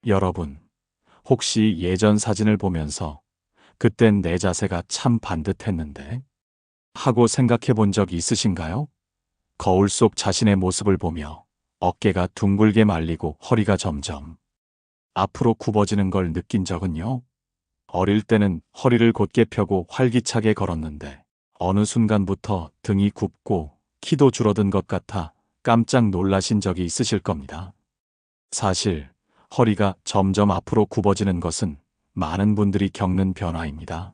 여러분, 혹시 예전 사진을 보면서 그땐 내 자세가 참 반듯했는데 하고 생각해 본 적 있으신가요? 거울 속 자신의 모습을 보며 어깨가 둥글게 말리고 허리가 점점 앞으로 굽어지는 걸 느낀 적은요? 어릴 때는 허리를 곧게 펴고 활기차게 걸었는데 어느 순간부터 등이 굽고 키도 줄어든 것 같아 깜짝 놀라신 적이 있으실 겁니다. 사실 허리가 점점 앞으로 굽어지는 것은 많은 분들이 겪는 변화입니다.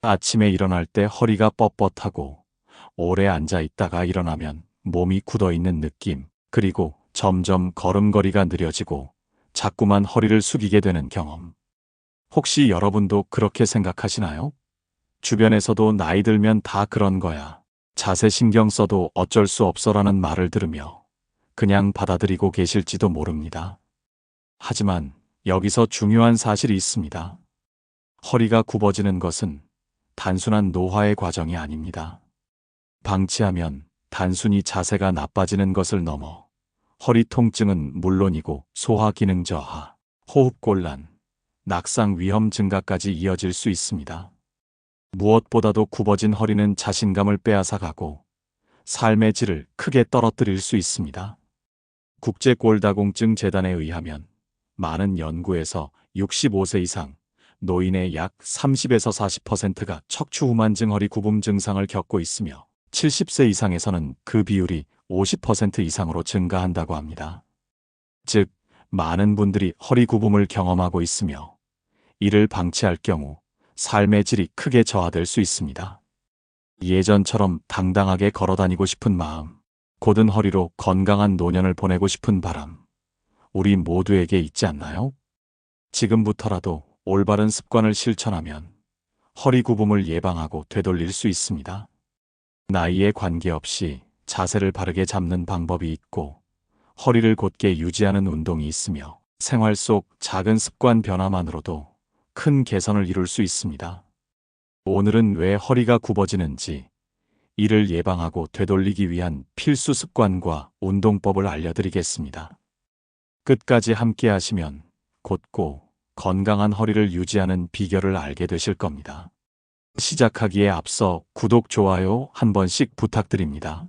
아침에 일어날 때 허리가 뻣뻣하고 오래 앉아 있다가 일어나면 몸이 굳어 있는 느낌, 그리고 점점 걸음걸이가 느려지고 자꾸만 허리를 숙이게 되는 경험. 혹시 여러분도 그렇게 생각하시나요? 주변에서도 나이 들면 다 그런 거야. 자세 신경 써도 어쩔 수 없어라는 말을 들으며 그냥 받아들이고 계실지도 모릅니다. 하지만 여기서 중요한 사실이 있습니다. 허리가 굽어지는 것은 단순한 노화의 과정이 아닙니다. 방치하면 단순히 자세가 나빠지는 것을 넘어 허리 통증은 물론이고 소화 기능 저하, 호흡곤란, 낙상 위험 증가까지 이어질 수 있습니다. 무엇보다도 굽어진 허리는 자신감을 빼앗아가고 삶의 질을 크게 떨어뜨릴 수 있습니다. 국제골다공증 재단에 의하면 많은 연구에서 65세 이상 노인의 약 30에서 40%가 척추후만증 허리 굽음 증상을 겪고 있으며 70세 이상에서는 그 비율이 50% 이상으로 증가한다고 합니다. 즉, 많은 분들이 허리 굽음을 경험하고 있으며 이를 방치할 경우 삶의 질이 크게 저하될 수 있습니다. 예전처럼 당당하게 걸어다니고 싶은 마음, 곧은 허리로 건강한 노년을 보내고 싶은 바람, 우리 모두에게 있지 않나요? 지금부터라도 올바른 습관을 실천하면 허리 굽음을 예방하고 되돌릴 수 있습니다. 나이에 관계없이 자세를 바르게 잡는 방법이 있고 허리를 곧게 유지하는 운동이 있으며 생활 속 작은 습관 변화만으로도 큰 개선을 이룰 수 있습니다. 오늘은 왜 허리가 굽어지는지, 이를 예방하고 되돌리기 위한 필수 습관과 운동법을 알려드리겠습니다. 끝까지 함께 하시면 곧고 건강한 허리를 유지하는 비결을 알게 되실 겁니다. 시작하기에 앞서 구독, 좋아요 한 번씩 부탁드립니다.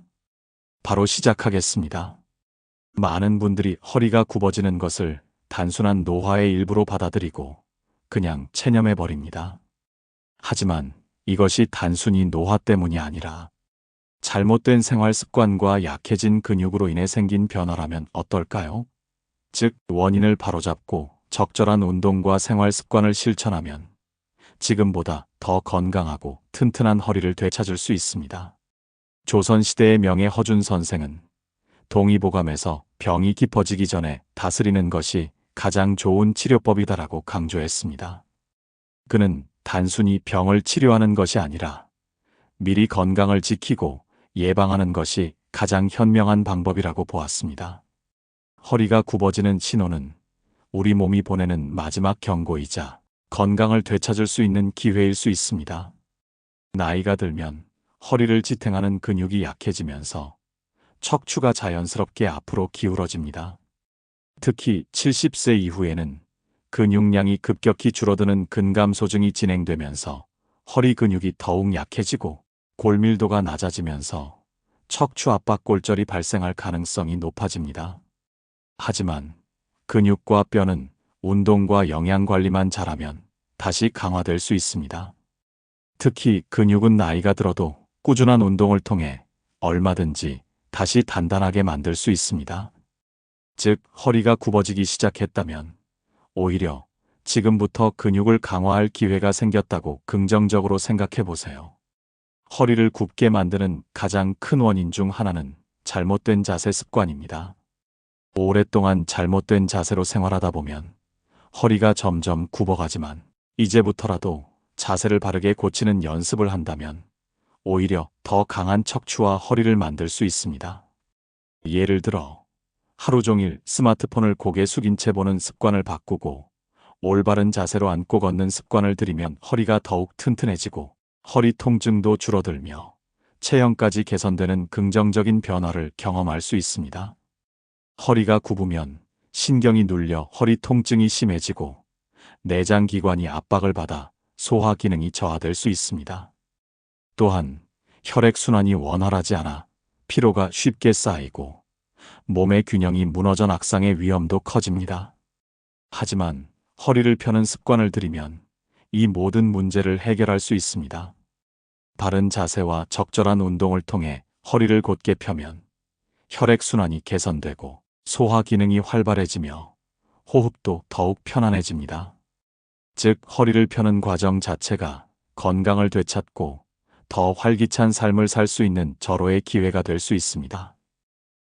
바로 시작하겠습니다. 많은 분들이 허리가 굽어지는 것을 단순한 노화의 일부로 받아들이고 그냥 체념해버립니다. 하지만 이것이 단순히 노화 때문이 아니라 잘못된 생활 습관과 약해진 근육으로 인해 생긴 변화라면 어떨까요? 즉, 원인을 바로잡고 적절한 운동과 생활 습관을 실천하면 지금보다 더 건강하고 튼튼한 허리를 되찾을 수 있습니다. 조선시대의 명예 허준 선생은 동의보감에서 병이 깊어지기 전에 다스리는 것이 가장 좋은 치료법이다라고 강조했습니다. 그는 단순히 병을 치료하는 것이 아니라 미리 건강을 지키고 예방하는 것이 가장 현명한 방법이라고 보았습니다. 허리가 굽어지는 신호는 우리 몸이 보내는 마지막 경고이자 건강을 되찾을 수 있는 기회일 수 있습니다. 나이가 들면 허리를 지탱하는 근육이 약해지면서 척추가 자연스럽게 앞으로 기울어집니다. 특히 70세 이후에는 근육량이 급격히 줄어드는 근감소증이 진행되면서 허리 근육이 더욱 약해지고 골밀도가 낮아지면서 척추 압박 골절이 발생할 가능성이 높아집니다. 하지만 근육과 뼈는 운동과 영양 관리만 잘하면 다시 강화될 수 있습니다. 특히 근육은 나이가 들어도 꾸준한 운동을 통해 얼마든지 다시 단단하게 만들 수 있습니다. 즉, 허리가 굽어지기 시작했다면 오히려 지금부터 근육을 강화할 기회가 생겼다고 긍정적으로 생각해 보세요. 허리를 굽게 만드는 가장 큰 원인 중 하나는 잘못된 자세 습관입니다. 오랫동안 잘못된 자세로 생활하다 보면 허리가 점점 굽어가지만 이제부터라도 자세를 바르게 고치는 연습을 한다면 오히려 더 강한 척추와 허리를 만들 수 있습니다. 예를 들어 하루 종일 스마트폰을 고개 숙인 채 보는 습관을 바꾸고 올바른 자세로 앉고 걷는 습관을 들이면 허리가 더욱 튼튼해지고 허리 통증도 줄어들며 체형까지 개선되는 긍정적인 변화를 경험할 수 있습니다. 허리가 굽으면 신경이 눌려 허리 통증이 심해지고 내장기관이 압박을 받아 소화 기능이 저하될 수 있습니다. 또한 혈액순환이 원활하지 않아 피로가 쉽게 쌓이고 몸의 균형이 무너져 낙상의 위험도 커집니다. 하지만 허리를 펴는 습관을 들이면 이 모든 문제를 해결할 수 있습니다. 바른 자세와 적절한 운동을 통해 허리를 곧게 펴면 혈액순환이 개선되고 소화 기능이 활발해지며 호흡도 더욱 편안해집니다. 즉, 허리를 펴는 과정 자체가 건강을 되찾고 더 활기찬 삶을 살 수 있는 절호의 기회가 될 수 있습니다.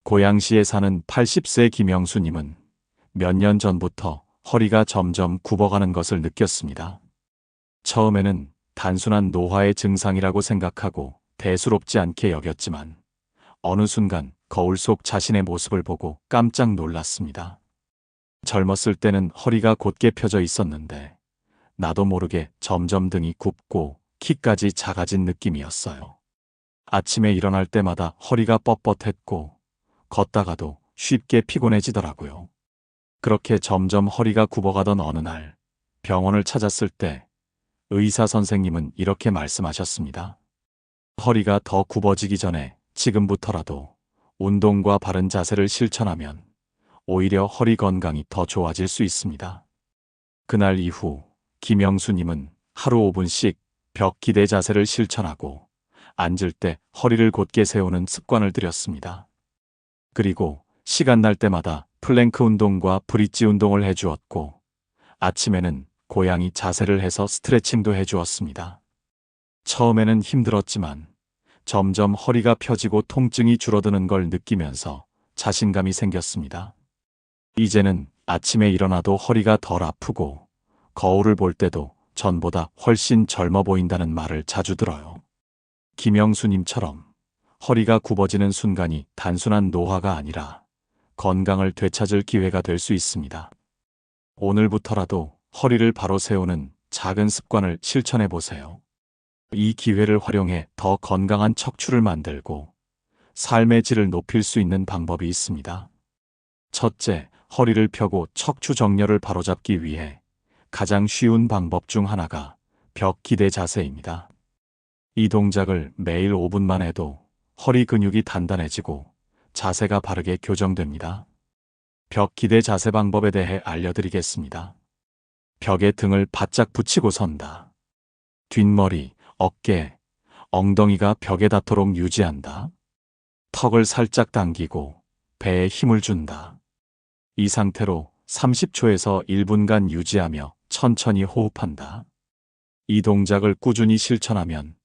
고양시에 사는 80세 김영수님은 몇 년 전부터 허리가 점점 굽어가는 것을 느꼈습니다. 처음에는 단순한 노화의 증상이라고 생각하고 대수롭지 않게 여겼지만 어느 순간 거울 속 자신의 모습을 보고 깜짝 놀랐습니다. 젊었을 때는 허리가 곧게 펴져 있었는데 나도 모르게 점점 등이 굽고 키까지 작아진 느낌이었어요. 아침에 일어날 때마다 허리가 뻣뻣했고 걷다가도 쉽게 피곤해지더라고요. 그렇게 점점 허리가 굽어가던 어느 날 병원을 찾았을 때 의사 선생님은 이렇게 말씀하셨습니다. 허리가 더 굽어지기 전에 지금부터라도 운동과 바른 자세를 실천하면 오히려 허리 건강이 더 좋아질 수 있습니다. 그날 이후 김영수님은 하루 5분씩 벽 기대 자세를 실천하고 앉을 때 허리를 곧게 세우는 습관을 들였습니다. 그리고 시간 날 때마다 플랭크 운동과 브릿지 운동을 해주었고 아침에는 고양이 자세를 해서 스트레칭도 해주었습니다. 처음에는 힘들었지만 점점 허리가 펴지고 통증이 줄어드는 걸 느끼면서 자신감이 생겼습니다. 이제는 아침에 일어나도 허리가 덜 아프고 거울을 볼 때도 전보다 훨씬 젊어 보인다는 말을 자주 들어요. 김영수님처럼 허리가 굽어지는 순간이 단순한 노화가 아니라 건강을 되찾을 기회가 될 수 있습니다. 오늘부터라도 허리를 바로 세우는 작은 습관을 실천해 보세요. 이 기회를 활용해 더 건강한 척추를 만들고 삶의 질을 높일 수 있는 방법이 있습니다. 첫째, 허리를 펴고 척추 정렬을 바로잡기 위해 가장 쉬운 방법 중 하나가 벽 기대 자세입니다. 이 동작을 매일 5분만 해도 허리 근육이 단단해지고 자세가 바르게 교정됩니다. 벽 기대 자세 방법에 대해 알려드리겠습니다. 벽에 등을 바짝 붙이고 선다. 뒷머리, 어깨, 엉덩이가 벽에 닿도록 유지한다. 턱을 살짝 당기고 배에 힘을 준다. 이 상태로 30초에서 1분간 유지하며 천천히 호흡한다. 이 동작을 꾸준히 실천하면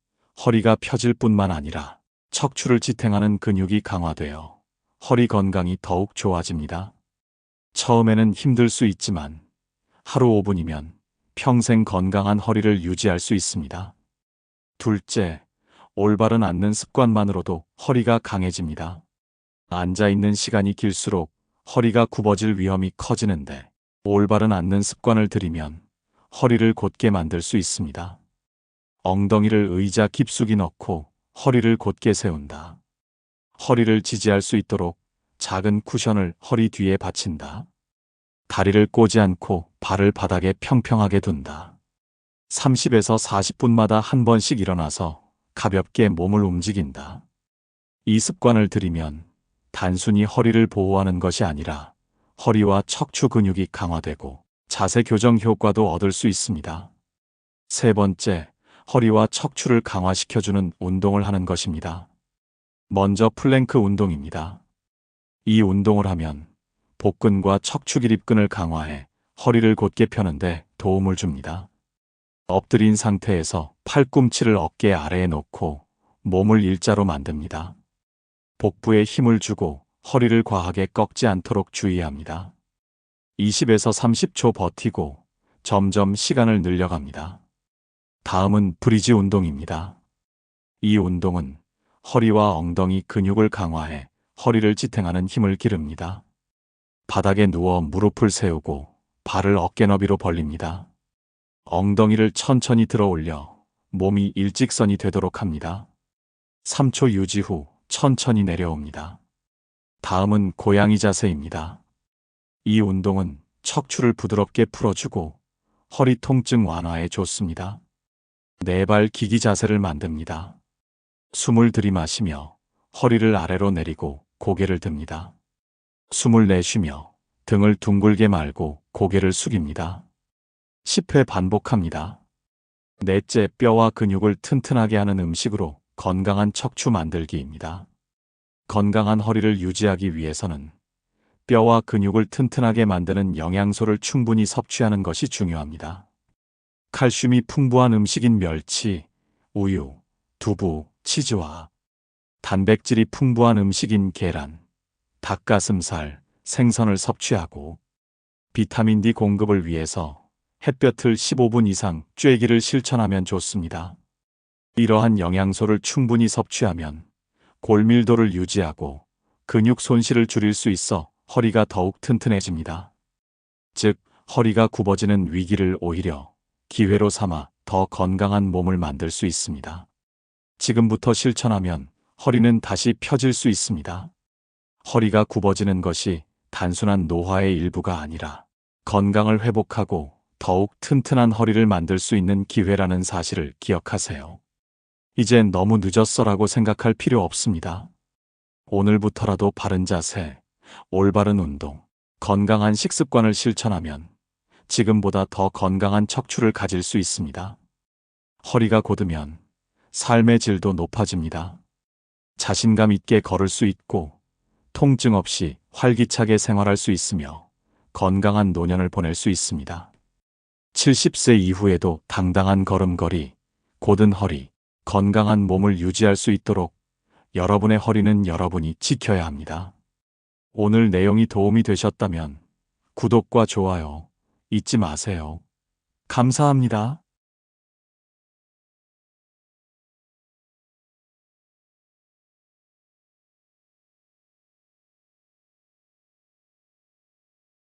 허리가 펴질 뿐만 아니라 척추를 지탱하는 근육이 강화되어 허리 건강이 더욱 좋아집니다. 처음에는 힘들 수 있지만 하루 5분이면 평생 건강한 허리를 유지할 수 있습니다. 둘째, 올바른 앉는 습관만으로도 허리가 강해집니다. 앉아있는 시간이 길수록 허리가 굽어질 위험이 커지는데 올바른 앉는 습관을 들이면 허리를 곧게 만들 수 있습니다. 엉덩이를 의자 깊숙이 넣고 허리를 곧게 세운다. 허리를 지지할 수 있도록 작은 쿠션을 허리 뒤에 받친다. 다리를 꼬지 않고 발을 바닥에 평평하게 둔다. 30에서 40분마다 한 번씩 일어나서 가볍게 몸을 움직인다. 이 습관을 들이면 단순히 허리를 보호하는 것이 아니라 허리와 척추 근육이 강화되고 자세 교정 효과도 얻을 수 있습니다. 세 번째, 허리와 척추를 강화시켜주는 운동을 하는 것입니다. 먼저 플랭크 운동입니다. 이 운동을 하면 복근과 척추 기립근을 강화해 허리를 곧게 펴는데 도움을 줍니다. 엎드린 상태에서 팔꿈치를 어깨 아래에 놓고 몸을 일자로 만듭니다. 복부에 힘을 주고 허리를 과하게 꺾지 않도록 주의합니다. 20에서 30초 버티고 점점 시간을 늘려갑니다. 다음은 브리지 운동입니다. 이 운동은 허리와 엉덩이 근육을 강화해 허리를 지탱하는 힘을 기릅니다. 바닥에 누워 무릎을 세우고 발을 어깨 너비로 벌립니다. 엉덩이를 천천히 들어 올려 몸이 일직선이 되도록 합니다. 3초 유지 후 천천히 내려옵니다. 다음은 고양이 자세입니다. 이 운동은 척추를 부드럽게 풀어주고 허리 통증 완화에 좋습니다. 4발 기기 자세를 만듭니다. 숨을 들이마시며 허리를 아래로 내리고 고개를 듭니다. 숨을 내쉬며 등을 둥글게 말고 고개를 숙입니다. 10회 반복합니다. 넷째, 뼈와 근육을 튼튼하게 하는 음식으로 건강한 척추 만들기입니다. 건강한 허리를 유지하기 위해서는 뼈와 근육을 튼튼하게 만드는 영양소를 충분히 섭취하는 것이 중요합니다. 칼슘이 풍부한 음식인 멸치, 우유, 두부, 치즈와 단백질이 풍부한 음식인 계란, 닭가슴살, 생선을 섭취하고 비타민 D 공급을 위해서 햇볕을 15분 이상 쬐기를 실천하면 좋습니다. 이러한 영양소를 충분히 섭취하면 골밀도를 유지하고 근육 손실을 줄일 수 있어 허리가 더욱 튼튼해집니다. 즉, 허리가 굽어지는 위기를 오히려 기회로 삼아 더 건강한 몸을 만들 수 있습니다. 지금부터 실천하면 허리는 다시 펴질 수 있습니다. 허리가 굽어지는 것이 단순한 노화의 일부가 아니라 건강을 회복하고 더욱 튼튼한 허리를 만들 수 있는 기회라는 사실을 기억하세요. 이젠 너무 늦었어라고 생각할 필요 없습니다. 오늘부터라도 바른 자세, 올바른 운동, 건강한 식습관을 실천하면 지금보다 더 건강한 척추를 가질 수 있습니다. 허리가 곧으면 삶의 질도 높아집니다. 자신감 있게 걸을 수 있고 통증 없이 활기차게 생활할 수 있으며 건강한 노년을 보낼 수 있습니다. 70세 이후에도 당당한 걸음걸이, 곧은 허리, 건강한 몸을 유지할 수 있도록 여러분의 허리는 여러분이 지켜야 합니다. 오늘 내용이 도움이 되셨다면 구독과 좋아요 잊지 마세요. 감사합니다.